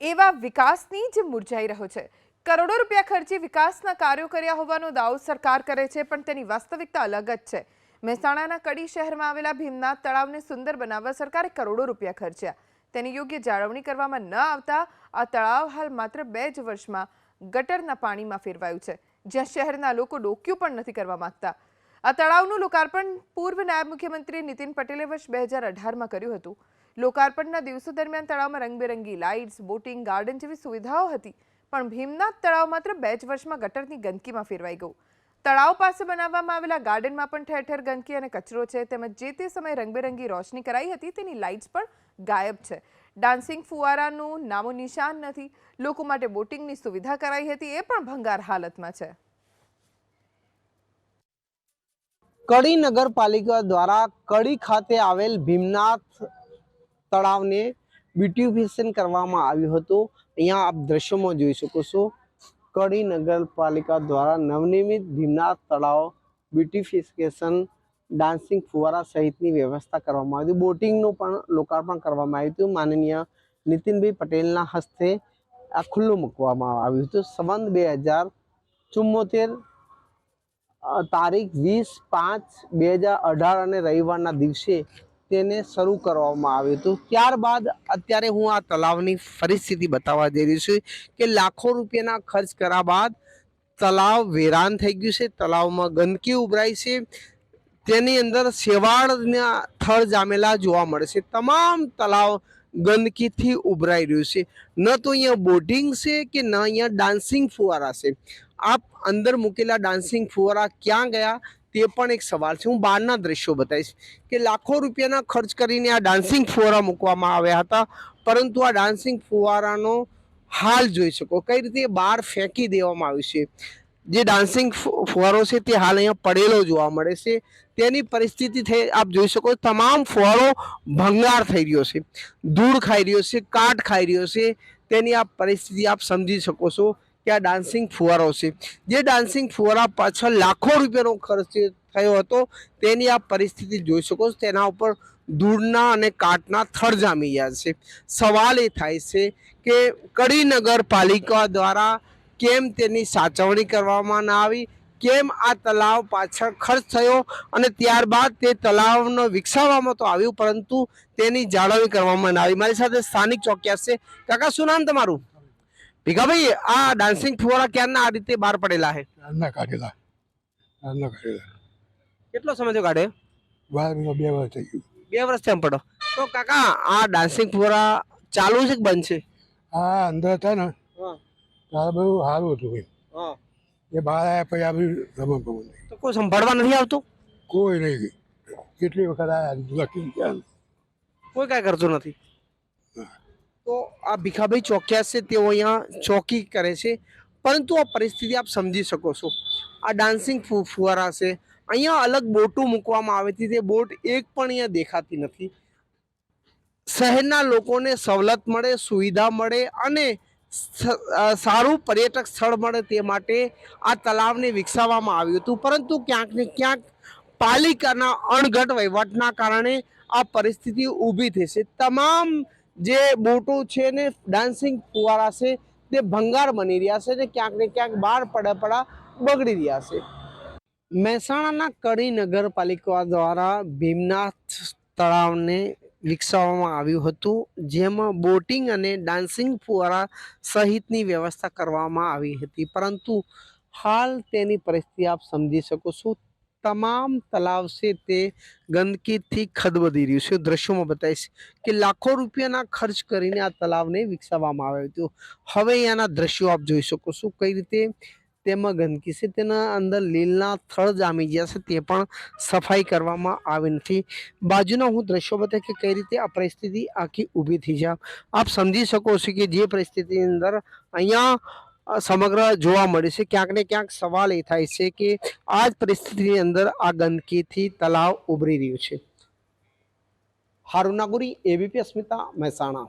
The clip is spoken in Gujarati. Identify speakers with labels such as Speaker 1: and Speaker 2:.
Speaker 1: એવા વિકાસની જે મુરઝાઈ રહ્યો છે। કરોડો રૂપિયા ખર્ચી વિકાસના કાર્યો કર્યા હોવાનો દાવો સરકાર કરે છે, પણ તેની વાસ્તવિકતા અલગ જ છે। મહેસાણાના કડી શહેરમાં આવેલા ભીમનાથ તળાવને સુંદર બનાવવા સરકારે કરોડો રૂપિયા ખર્ચ્યા। તેની યોગ્ય જાળવણી કરવામાં ન આવતા આ તળાવ હાલ માત્ર 2 જ વર્ષમાં ગટરના પાણીમાં ફેરવાયું છે, જ્યાં શહેરના લોકો ડોક્યું પણ નથી કરવા માંગતા। આ તળાવનું લોકાર્પણ પૂર્વ નાયબ મુખ્યમંત્રી નીતિન પટેલે વર્ષ 2018માં કર્યું હતું। લોકાર્પણના દિવસો દરમિયાન તળાવમાં રંગબેરંગી લાઇટ્સ, બોટિંગ ગાર્ડન જેવી સુવિધાઓ હતી, પણ ભીમનાથ તળાવ માત્ર 2 જ વર્ષમાં ગટરની ગંદકીમાં ફેરવાઈ ગયું। તળાવ પાસે બનાવવામાં આવેલા ગાર્ડનમાં પણ ઠેર ઠેર ગંદકી અને કચરો છે, તેમજ જે તે સમયે રંગબેરંગી રોશની કરાઈ હતી તેની લાઇટ્સ પણ ગાયબ છે। ડાન્સિંગ ફુવારાનું નામો નિશાન નથી। લોકો માટે બોટિંગની સુવિધા કરાઈ હતી, એ પણ ભંગાર હાલતમાં છે।
Speaker 2: કડી નગરપાલિકા દ્વારા કડી ખાતે આવેલ ભીમનાથ તળાવને બ્યુટિફિકેશન કરવામાં આવ્યું હતું। અહીંયા આપ દ્રશ્યોમાં જોઈ શકો છો, કડી નગરપાલિકા દ્વારા નવનિર્મિત ભીમનાથ તળાવ બ્યુટિફિકેશન, ડાન્સિંગ ફુવારા સહિતની વ્યવસ્થા કરવામાં આવી હતી। બોટિંગનું પણ લોકાર્પણ કરવામાં આવ્યું હતું। માનનીય નીતિનભાઈ પટેલના હસ્તે આ ખુલ્લું મૂકવામાં આવ્યું હતું। સંવત 2074 તારીખ 20/5/2018 અને રવિવારના દિવસે તેને શરૂ કરવામાં આવ્યું હતું। ત્યારબાદ અત્યારે હું આ તળાવની પરિસ્થિતિ બતાવવા જઈ રહ્યો છું કે લાખો રૂપિયાના ખર્ચ કર્યા બાદ તળાવ વેરાન થઈ ગયું છે। તળાવમાં ગંદકી ઉભરાઈ છે, તેની અંદર શેવાળના થળ જામેલા જોવા મળે છે। તમામ તળાવ ગંદકીથી ઉભરાઈ રહ્યું છે। ન તો અહીંયા બોટિંગ છે કે ન અહીંયા ડાન્સિંગ ફુવારા છે। આપ અંદર મૂકેલા ડાન્સિંગ ફુવારા ક્યાં ગયા તે પણ એક સવાલ છે। હું બહારના દ્રશ્યો બતાવીશ કે લાખો રૂપિયાના ખર્ચ કરીને આ ડાન્સિંગ ફુવારા મૂકવામાં આવ્યા હતા, પરંતુ આ ડાન્સિંગ ફુવારાનો હાલ જોઈ શકો કઈ રીતે બહાર ફેંકી દેવામાં આવ્યું છે। જે ડાન્સિંગ ફુવારો છે તે હાલ અહીંયા પડેલો જોવા મળે છે। તેની પરિસ્થિતિ થઈ આપ જોઈ શકો, તમામ ફુવારો ભંગાર થઈ રહ્યો છે, ધૂળ ખાઈ રહ્યો છે, કાટ ખાઈ રહ્યો છે। તેની આ પરિસ્થિતિ આપ સમજી શકો છો કે આ ડાન્સિંગ ફુવારો છે, જે ડાન્સિંગ ફુવારા પાછળ લાખો રૂપિયાનો ખર્ચ થયો હતો, તેની આ પરિસ્થિતિ જોઈ શકો છો। તેના ઉપર ધૂળના અને કાટના થર જામી ગયા છે। સવાલ એ થાય છે કે કડી નગરપાલિકા દ્વારા કેમ તેની સાચવણી કરવામાં ના આવી, કેમ આ તળાવ પાછળ ખર્ચ થયો અને ત્યારબાદ તે તળાવનો વિકસાવવામાં તો આવ્યું, પરંતુ તેની જાળવણી કરવામાં ના આવી। મારી સાથે સ્થાનિક ચોકિયાત છે। કાકા, શું નામ તમારું? ભીખાભાઈ, આ ડાન્સિંગ ફુવારા ક્યારના આ રીતે બહાર પડેલા છે?
Speaker 3: કાઢેલા
Speaker 2: કેટલો સમય થયો કાઢે?
Speaker 3: 2 વર્ષ થઈ ગયું।
Speaker 2: 2 વર્ષથી આમ પડો તો કાકા, આ ડાન્સિંગ ફુવારા ચાલુ છે કે બંધ છે?
Speaker 3: આ અંદર હતા ને ત્યારે બધું સારું હતું ભાઈ, એ બહાર આવ્યા પછી આ બધું રમણ ભમણ
Speaker 2: તો કોઈ સંભાળવા નથી આવતું?
Speaker 3: કોઈ નહીં, કેટલી વખત આવ્યા લખી ગયા ને
Speaker 2: કોઈ કાંઈ કરતું નથી। તો આ ભીખાભાઈ ચોકિયાત છે, તેઓ અહીંયા ચોકી કરે છે, પરંતુ આ પરિસ્થિતિ આપ સમજી શકો છો। આ ડાન્સિંગ ફુવારા છે, અહીંયા અલગ બોટો મૂકવામાં આવી હતી, તે બોટ એક પણ અહીંયા દેખાતી નથી। શહેરના લોકોને સવલત મળે, સુવિધા મળે અને સારું પર્યટક સ્થળ મળે તે માટે આ તળાવને વિકસાવવામાં આવ્યું હતું, પરંતુ ક્યાંક ને ક્યાંક પાલિકાના અણઘડ વહીવટના કારણે આ પરિસ્થિતિ ઊભી થઈ છે। તમામ જે બોટો છે ને ડાન્સિંગ ફુવારા છે તે ભંગાર બની રહ્યા છે, ક્યાંક ને ક્યાંક બહાર પડા બગડી રહ્યા છે। મહેસાણાના કડી નગરપાલિકા દ્વારા ભીમનાથ તળાવને વિકસાવવામાં આવ્યું હતું, જેમાં બોટિંગ અને ડાન્સિંગ ફુવારા સહિતની વ્યવસ્થા કરવામાં આવી હતી, પરંતુ હાલ તેની પરિસ્થિતિ આપ સમજી શકો છો। તમામ તળાવ છે તે ગંદકીથી ખદબદી રહ્યું છે। દ્રશ્યોમાં બતાવીશ કે લાખો રૂપિયાના ખર્ચ કરીને આ તળાવને વિકસાવવામાં આવ્યું હતું। હવે અહીંયાના દ્રશ્યો આપ જોઈ શકો છો કઈ રીતે તેમાં ગંદકી છે, તેના અંદર લીલના થળ જામી ગયા છે, તે પણ સફાઈ કરવામાં આવી નથી। બાજુના હું દ્રશ્યો બતાવી કે કઈ રીતે આ પરિસ્થિતિ આખી ઊભી થઈ છે। આપ સમજી શકો છો કે જે પરિસ્થિતિની અંદર અહીંયા સમગ્ર જોવા મળે છે, ક્યાંક ને ક્યાંક સવાલ એ થાય છે કે આ જ પરિસ્થિતિની અંદર આ ગંદકીથી તળાવ ઉભરી રહ્યું છે। હારુન નાગોરી, એબીપી અસ્મિતા, મહેસાણા।